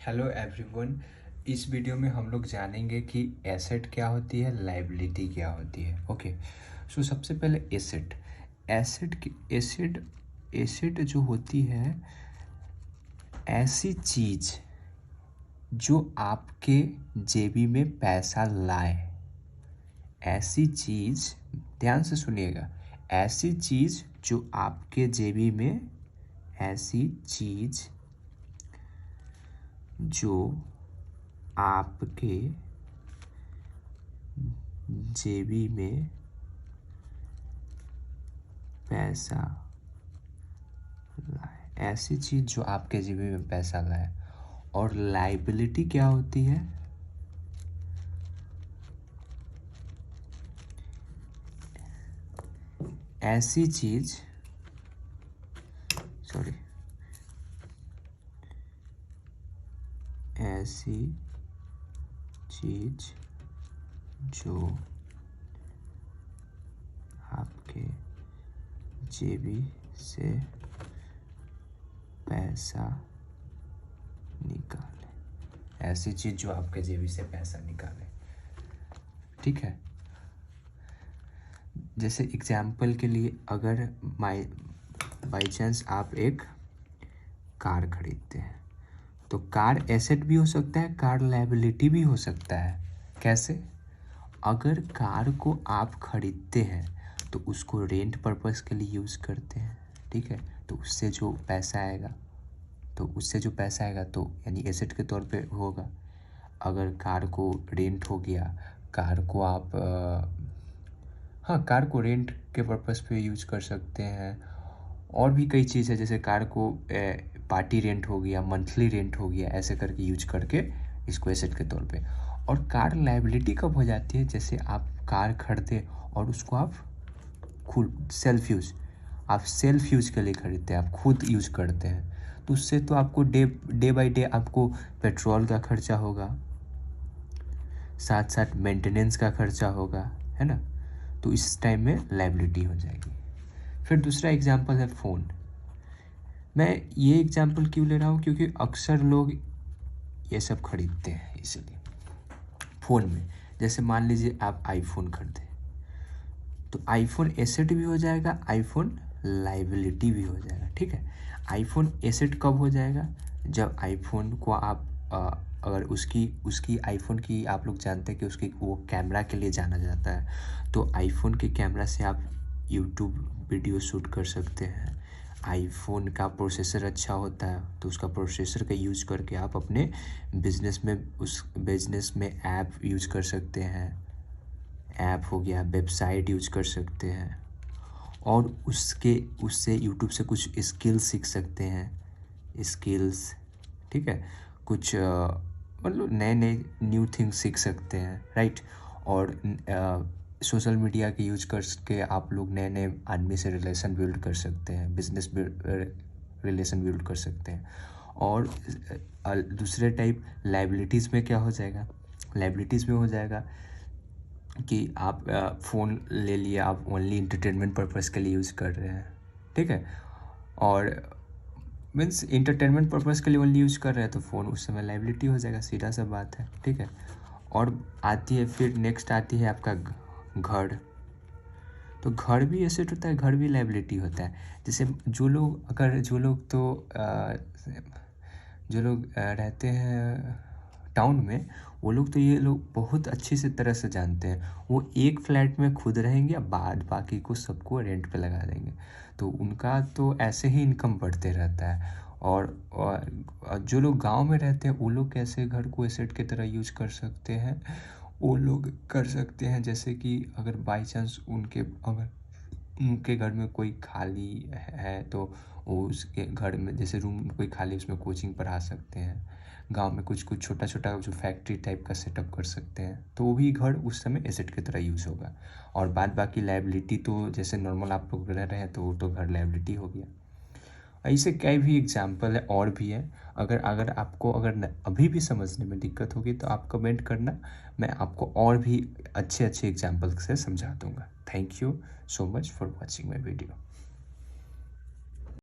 Hello everyone. इस video में हम लोग जानेंगे कि एसेट क्या होती है, लाइबिलिटी क्या होती है। ओके, सो सबसे पहले एसेट। एसेट जो होती है ऐसी चीज़ जो आपके जेबी में पैसा लाए। ऐसी चीज़, ध्यान से सुनिएगा, ऐसी चीज़ जो आपके जेबी में, ऐसी चीज़ जो आपके जेबी में पैसा लाए। ऐसी चीज़ जो आपके जेबी में पैसा लाए। और लाइबिलिटी क्या होती है? ऐसी चीज़, सॉरी, ऐसी चीज़ जो आपके जेबी से पैसा निकाले। ऐसी चीज़ जो आपके जेबी से पैसा निकाले। ठीक है, जैसे एग्जाम्पल के लिए, अगर बाई चांस आप एक कार खरीदते हैं तो कार एसेट भी हो सकता है, कार लायबिलिटी भी हो सकता है। कैसे? अगर कार को आप खरीदते हैं तो उसको रेंट पर्पस के लिए यूज़ करते हैं, ठीक है, तो उससे जो पैसा आएगा तो यानी एसेट के तौर पे होगा। अगर कार को रेंट हो गया, कार को आप कार को रेंट के पर्पस पे यूज़ कर सकते हैं। और भी कई चीज़ है, जैसे कार को पार्टी रेंट हो गया, मंथली रेंट हो गया, ऐसे करके यूज करके इसको एसेट के तौर पे। और कार लायबिलिटी कब हो जाती है? जैसे आप कार खरीदे और उसको आप खुद सेल्फ यूज़ के लिए खरीदते हैं, आप खुद यूज करते हैं, तो उससे तो आपको डे बाई डे आपको पेट्रोल का खर्चा होगा, साथ साथ मेंटेनेंस का खर्चा होगा, है ना। तो इस टाइम में लायबिलिटी हो जाएगी। फिर दूसरा एग्जांपल है फ़ोन। मैं ये एग्जांपल क्यों ले रहा हूँ? क्योंकि अक्सर लोग ये सब खरीदते हैं, इसलिए। फ़ोन में जैसे मान लीजिए आप आईफोन खरीदे तो आईफोन एसेट भी हो जाएगा, आईफोन लायबिलिटी भी हो जाएगा। ठीक है, आईफोन एसेट कब हो जाएगा? जब आईफोन को आप अगर उसकी आईफोन की, आप लोग जानते हैं कि उसकी वो कैमरा के लिए जाना जाता है, तो आईफोन के कैमरा से आप यूट्यूब वीडियो शूट कर सकते हैं। आईफोन का प्रोसेसर अच्छा होता है तो उसका प्रोसेसर का यूज़ करके आप अपने बिजनेस में ऐप यूज़ कर सकते हैं। ऐप हो गया, वेबसाइट यूज कर सकते हैं, और उससे यूट्यूब से कुछ स्किल सीख सकते हैं, स्किल्स। ठीक है, कुछ मतलब नए न्यू थिंग्स सीख सकते हैं, राइट। और सोशल मीडिया के यूज करके आप लोग नए आदमी से रिलेशन बिल्ड कर सकते हैं, बिजनेस रिलेशन बिल्ड कर सकते हैं। और दूसरे टाइप लायबिलिटीज़ में क्या हो जाएगा? लायबिलिटीज़ में हो जाएगा कि आप फ़ोन ले लिए, आप ओनली इंटरटेनमेंट पर्पस के लिए यूज़ कर रहे हैं, ठीक है, और मीन्स इंटरटेनमेंट पर्पस के लिए ओनली यूज़ कर रहे हैं तो फ़ोन उस समय लायबिलिटी हो जाएगा, सीधा सा बात है। ठीक है, और आती है फिर नेक्स्ट आती है आपका घर। तो घर भी एसेट होता है, घर भी लायबिलिटी होता है। जैसे जो लोग रहते हैं टाउन में, वो लोग तो ये लोग बहुत अच्छी से तरह से जानते हैं। वो एक फ्लैट में खुद रहेंगे, बाद बाकी को सबको रेंट पे लगा देंगे, तो उनका तो ऐसे ही इनकम बढ़ते रहता है। और जो लोग गांव में रहते हैं वो लोग कैसे घर को एसेट की तरह यूज कर सकते हैं? वो लोग कर सकते हैं जैसे कि अगर बाई चांस उनके घर में कोई खाली है तो वो उसके घर में, जैसे रूम कोई खाली, उसमें कोचिंग पढ़ा सकते हैं। गांव में कुछ छोटा छोटा जो फैक्ट्री टाइप का सेटअप कर सकते हैं, तो वो भी घर उस समय एसेट की तरह यूज़ होगा। और बाद बाकी लायबिलिटी तो जैसे नॉर्मल आप लोग रह रहे हैं तो वो तो घर लायबिलिटी हो गया। ऐसे कई भी एग्जाम्पल है, और भी है। अगर आपको अभी भी समझने में दिक्कत होगी तो आप कमेंट करना, मैं आपको और भी अच्छे एग्जाम्पल से समझा दूंगा। Thank you so much for watching my video.